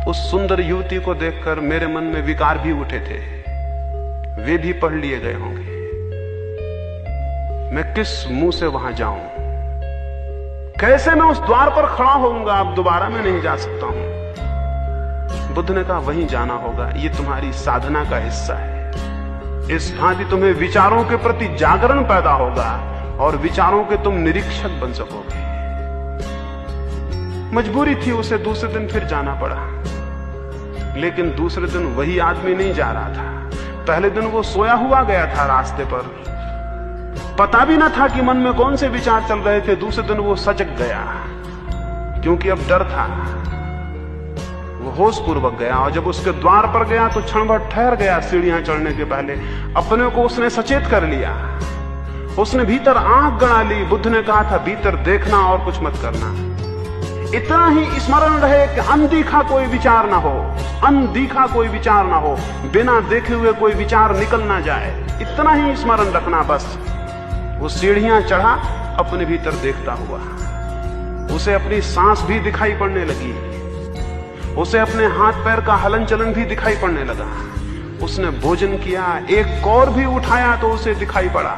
उस सुंदर युवती को देखकर मेरे मन में विकार भी उठे थे, वे भी पढ़ लिए गए होंगे। मैं किस मुंह से वहां जाऊं? कैसे मैं उस द्वार पर खड़ा होऊंगा? अब दोबारा मैं नहीं जा सकता हूं। बुद्ध ने कहा वहीं जाना होगा, ये तुम्हारी साधना का हिस्सा है। इस भांति तुम्हें विचारों के प्रति जागरण पैदा होगा और विचारों के तुम निरीक्षक बन सकोगे। मजबूरी थी, उसे दूसरे दिन फिर जाना पड़ा, लेकिन दूसरे दिन वही आदमी नहीं जा रहा था। पहले दिन वो सोया हुआ गया था रास्ते पर, पता भी ना था कि मन में कौन से विचार चल रहे थे। दूसरे दिन वो सजग गया, क्योंकि अब डर था। वो होश पूर्वक गया और जब उसके द्वार पर गया तो क्षण भर ठहर गया। सीढ़ियां चढ़ने के पहले अपने को उसने सचेत कर लिया, उसने भीतर आंख गड़ा ली। बुद्ध ने कहा था भीतर देखना और कुछ मत करना। इतना ही स्मरण रहे कि अनदेखा कोई विचार ना हो, अनदेखा कोई विचार ना हो, बिना देखे हुए कोई विचार निकल ना जाए, इतना ही स्मरण रखना बस। वो सीढ़ियां चढ़ा अपने भीतर देखता हुआ। उसे अपनी सांस भी दिखाई पड़ने लगी, उसे अपने हाथ पैर का हलन चलन भी दिखाई पड़ने लगा। उसने भोजन किया, एक कौर भी उठाया तो उसे दिखाई पड़ा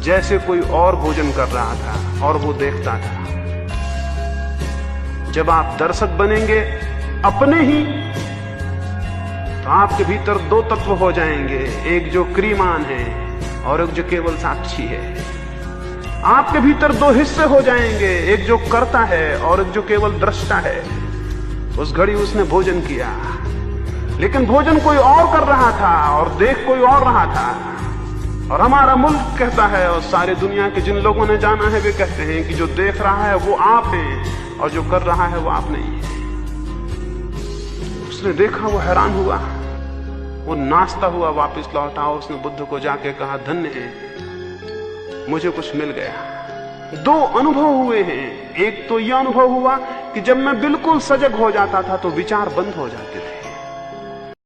जैसे कोई और भोजन कर रहा था और वो देखता था। जब आप दर्शक बनेंगे अपने ही, तो आपके भीतर दो तत्व हो जाएंगे, एक जो क्रियमान है और एक जो केवल साक्षी है। आपके भीतर दो हिस्से हो जाएंगे, एक जो करता है और एक जो केवल दृष्टा है। उस घड़ी उसने भोजन किया, लेकिन भोजन कोई और कर रहा था और देख कोई और रहा था। और हमारा मुल्क कहता है और सारे दुनिया के जिन लोगों ने जाना है वे कहते हैं कि जो देख रहा है वो आप हैं और जो कर रहा है वो आप नहीं है। उसने देखा, वो हैरान हुआ, वो नाचता हुआ वापस लौटा। उसने बुद्ध को जाके कहा धन्य है, मुझे कुछ मिल गया। दो अनुभव हुए हैं। एक तो यह अनुभव हुआ कि जब मैं बिल्कुल सजग हो जाता था तो विचार बंद हो जाते